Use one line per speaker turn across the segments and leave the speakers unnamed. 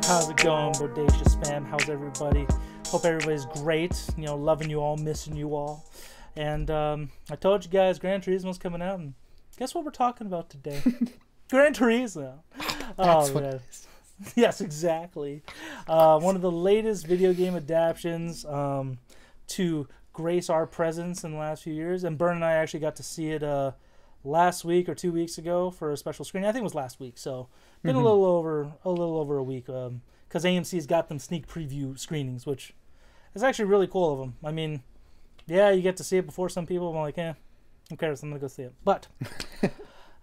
How's it going, Bodacious spam? How's everybody? Hope everybody's great. You know, loving you all, missing you all. And I told you guys, Gran Turismo's coming out, and guess what we're talking about today? Gran Turismo.
That's what it is.
Yes, exactly. One of the latest video game adaptations to grace our presence in the last few years. And Bern and I actually got to see it last week or 2 weeks ago for a special screening. I think it was last week, so been a little over a week. Because AMC's got them sneak preview screenings, which is actually really cool of them. I mean, yeah, you get to see it before some people. I'm like, who cares? I'm gonna go see it. But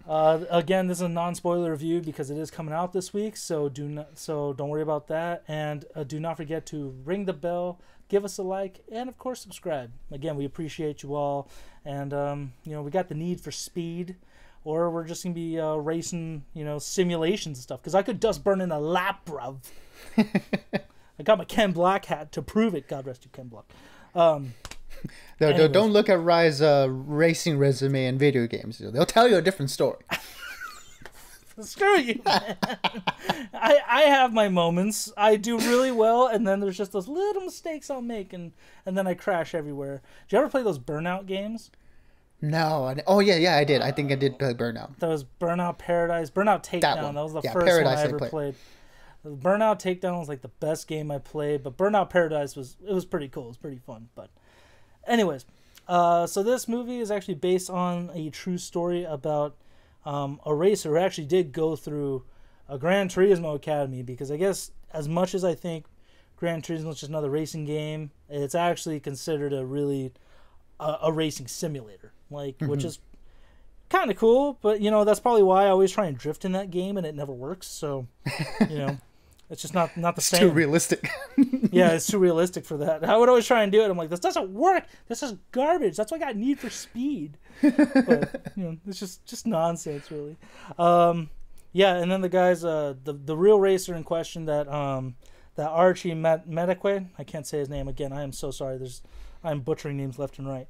again, this is a non-spoiler review because it is coming out this week, so don't worry about that. And do not forget to ring the bell, give us a like, and of course subscribe. Again, we appreciate you all. And you know, we got the need for speed, or we're just gonna be racing, you know, simulations and stuff. Because I could dust burn in a lap, bruv. I got my Ken Block hat to prove it. God rest you, Ken Block.
No, don't look at Rye's racing resume in video games. They'll tell you a different story.
Screw you, man. I have my moments. I do really well, and then there's just those little mistakes I'll make, and then I crash everywhere. Did you ever play those Burnout games?
No. Oh, yeah, I did. I think I did play Burnout.
That was Burnout Paradise. Burnout Takedown. That was the first
Paradise
one I ever played. Burnout Takedown was like the best game I played, but Burnout Paradise was pretty cool. It was pretty fun. But anyways, so this movie is actually based on a true story about a racer who actually did go through a Gran Turismo Academy, because I guess as much as I think Gran Turismo is just another racing game, it's actually considered a really a racing simulator, like which is kind of cool. But you know, that's probably why I always try and drift in that game and it never works. So you know, it's just not the same.
It's too realistic.
Yeah, it's too realistic for that. I would always try and do it. I'm like, this doesn't work. This is garbage. That's what I got Need for Speed. But you know, it's just nonsense, really. Yeah, and then the guys, the real racer in question, that Archie Medique, I can't say his name again. I am so sorry. I'm butchering names left and right.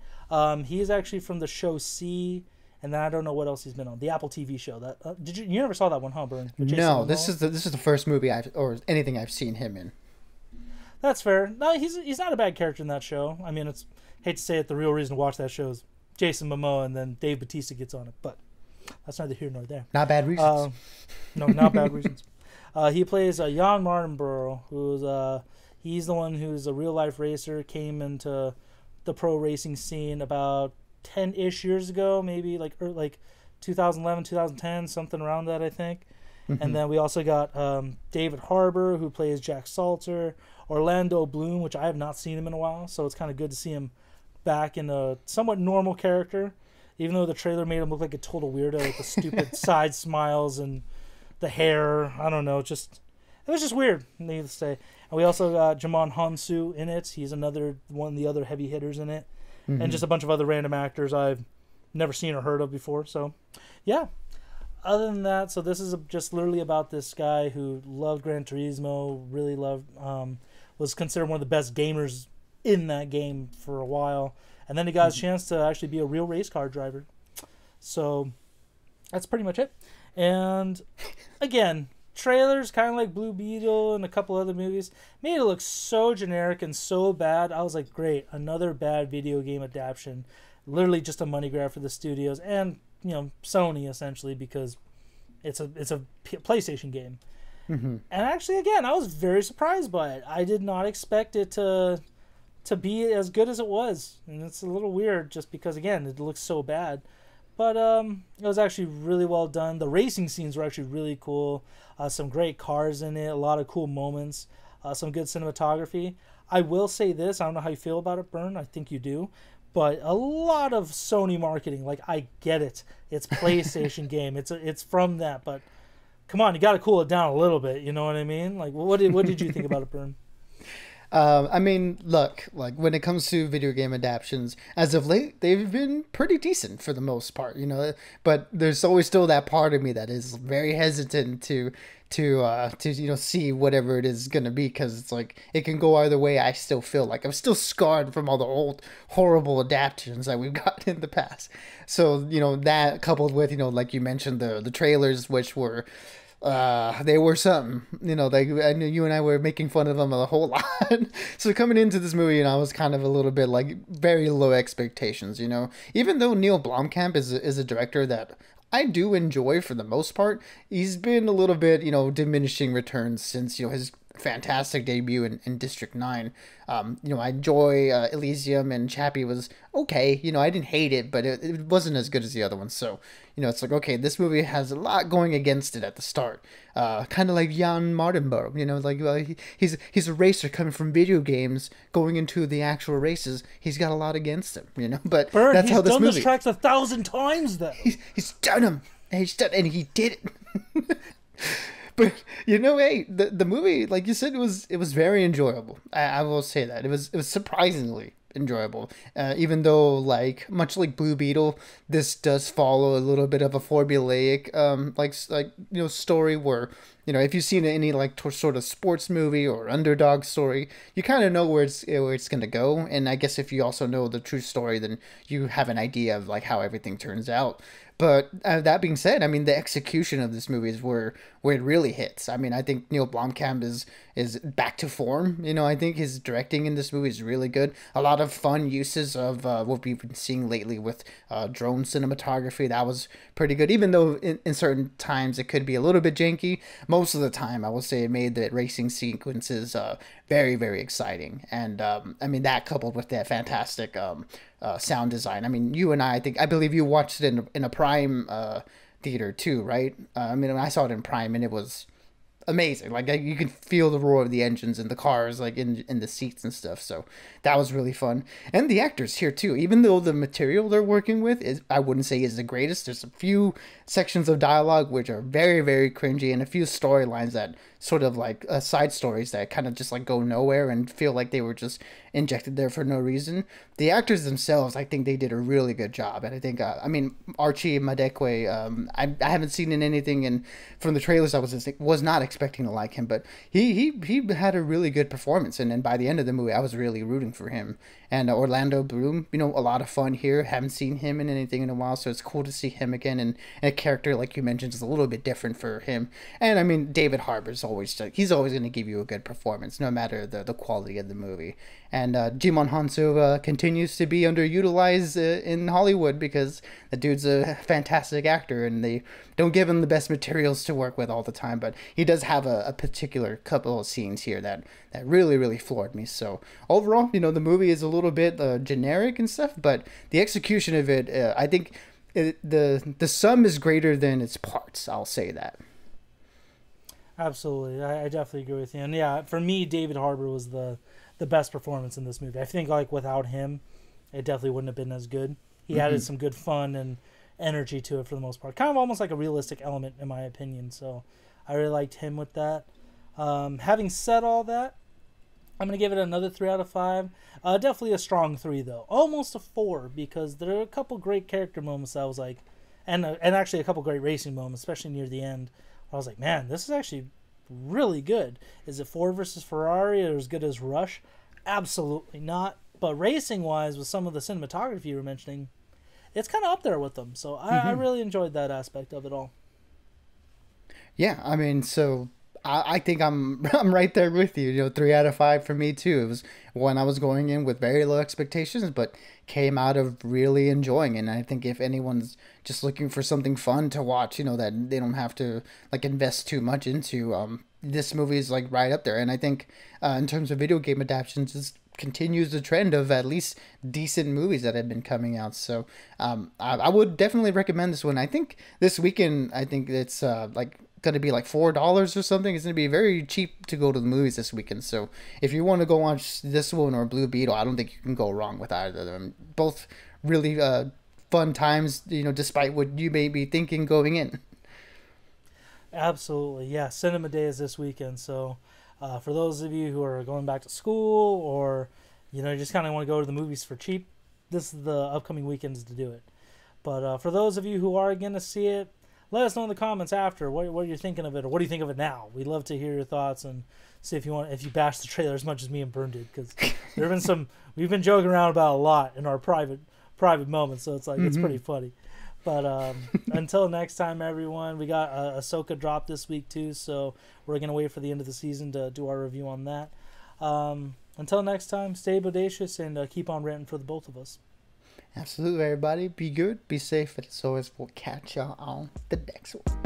He's actually from the show C. And then I don't know what else he's been on. The Apple TV show. That you never saw that one, huh, Bern?
No, this is the first movie or anything I've seen him in. That's
fair. No, he's not a bad character in that show. I mean, hate to say it, the real reason to watch that show is Jason Momoa, and then Dave Bautista gets on it. But that's neither here nor there.
Not bad reasons.
No, not bad reasons. He plays Jan Mardenborough, who's he's the one who's a real life racer, came into the pro racing scene about 10-ish years ago, maybe like 2011, 2010, something around that, I think. And then we also got David Harbour, who plays Jack Salter, Orlando Bloom, which I have not seen him in a while, so it's kind of good to see him back in a somewhat normal character, even though the trailer made him look like a total weirdo with the stupid side smiles and the hair. I don't know, it was just weird, needless to say. And we also got Jamon Hansu in it. He's another one of the other heavy hitters in it. And just a bunch of other random actors I've never seen or heard of before. So, yeah. Other than that, so this is just literally about this guy who loved Gran Turismo, really loved, was considered one of the best gamers in that game for a while. And then he got his chance to actually be a real race car driver. So, that's pretty much it. And, again, trailers, kind of like Blue Beetle and a couple other movies, made it look so generic and so bad. I was like, great, another bad video game adaptation. Literally just a money grab for the studios and, you know, Sony, essentially, because it's a PlayStation game. And actually, again, I was very surprised by it. I did not expect it to be as good as it was. And it's a little weird just because, again, it looks so bad. But it was actually really well done. The racing scenes were actually really cool. Some great cars in it. A lot of cool moments. Some good cinematography. I will say this. I don't know how you feel about it, Bern. I think you do. But a lot of Sony marketing. Like, I get it. It's PlayStation game. It's from that. But come on, you got to cool it down a little bit. You know what I mean? Like, what did you think about it, Bern?
I mean, look, like when it comes to video game adaptions, as of late, they've been pretty decent for the most part, you know, but there's always still that part of me that is very hesitant to you know, see whatever it is going to be, because it's like, it can go either way. I still feel like I'm still scarred from all the old horrible adaptations that we've got in the past. So, you know, that coupled with, you know, like you mentioned, the trailers, which were they were something, like I knew you and I were making fun of them a whole lot. So coming into this movie, I was kind of a little bit like very low expectations, even though Neil Blomkamp is a director that I do enjoy for the most part. He's been a little bit, diminishing returns since, his fantastic debut in District 9. I enjoy Elysium, and Chappie was okay. I didn't hate it, but it wasn't as good as the other ones. So, it's like, okay, this movie has a lot going against it at the start. Kind of like Jan Mardenborough, he's a racer coming from video games, going into the actual races. He's got a lot against him, but
Bird,
that's how this movie...
He's done this tracks 1,000 times, though.
He's done them, and he did it. But hey, the movie, like you said, it was very enjoyable. I will say that it was surprisingly enjoyable. Even though, like, much like Blue Beetle, this does follow a little bit of a formulaic story where, if you've seen any like sort of sports movie or underdog story, you kind of know where it's gonna go. And I guess if you also know the true story, then you have an idea of like how everything turns out. But that being said, I mean, the execution of this movie is where it really hits. I mean, I think Neil Blomkamp is back to form. I think his directing in this movie is really good. A lot of fun uses of what we've been seeing lately with drone cinematography. That was pretty good, even though in certain times it could be a little bit janky. Most of the time, I will say it made the racing sequences very, very exciting. And I mean, that coupled with that fantastic sound design. I mean, you and I believe you watched it in a Prime theater too, right? I mean, I saw it in Prime, and it was amazing. Like, you could feel the roar of the engines in the cars, like in the seats and stuff. So that was really fun. And the actors here too, even though the material they're working with I wouldn't say is the greatest. There's a few sections of dialogue which are very, very cringy, and a few storylines that sort of like side stories that kind of just like go nowhere and feel like they were just injected there for no reason. The actors themselves, I think they did a really good job. And I think, Archie Madekwe, I haven't seen in anything, and from the trailers I was not expecting to like him, but he had a really good performance. And then by the end of the movie, I was really rooting for him. And Orlando Bloom, a lot of fun here. Haven't seen him in anything in a while, so it's cool to see him again. And a character, like you mentioned, is a little bit different for him. And I mean, David Harbour's he's always going to give you a good performance, no matter the quality of the movie. And Jimon Hanso continues to be underutilized in Hollywood because the dude's a fantastic actor, and they don't give him the best materials to work with all the time. But he does have a particular couple of scenes here that really, really floored me. So overall, the movie is a little bit generic and stuff, but the execution of it, I think the sum is greater than its parts. I'll say that.
Absolutely. I definitely agree with you. And yeah, for me, David Harbour was the best performance in this movie. I think like without him, it definitely wouldn't have been as good. He added some good fun and energy to it for the most part. Kind of almost like a realistic element, in my opinion. So I really liked him with that. Having said all that, I'm going to give it another 3 out of 5. Definitely a strong 3, though. Almost a 4, because there are a couple great character moments that I was like, and actually a couple great racing moments, especially near the end. I was like, man, this is actually really good. Is it Ford versus Ferrari or as good as Rush? Absolutely not. But racing-wise, with some of the cinematography you were mentioning, it's kind of up there with them. So I really enjoyed that aspect of it all.
Yeah, I mean, so I think I'm right there with you. 3 out of 5 for me too. It was one I was going in with very low expectations, but came out of really enjoying. And I think if anyone's just looking for something fun to watch, that they don't have to like invest too much into, this movie is like right up there. And I think in terms of video game adaptations, this continues the trend of at least decent movies that have been coming out. So I would definitely recommend this one. I think this weekend, I think it's like going to be like $4 or something. It's going to be very cheap to go to the movies this weekend. So if you want to go watch this one or Blue Beetle, I don't think you can go wrong with either of them. Both really fun times, despite what you may be thinking going in.
Absolutely. Yeah. Cinema Day is this weekend. So for those of you who are going back to school or, just kind of want to go to the movies for cheap, this is the upcoming weekends to do it. But for those of you who are going to see it, let us know in the comments after what you're thinking of it, or what do you think of it now. We'd love to hear your thoughts and see if you bash the trailer as much as me and Bern did, because there have been we've been joking around about a lot in our private moments, so it's like it's pretty funny. But until next time, everyone, we got Ahsoka drop this week too, so we're gonna wait for the end of the season to do our review on that. Until next time, stay bodacious and keep on ranting for the both of us.
Absolutely, everybody. Be good, be safe, and as always, we'll catch y'all on the next one.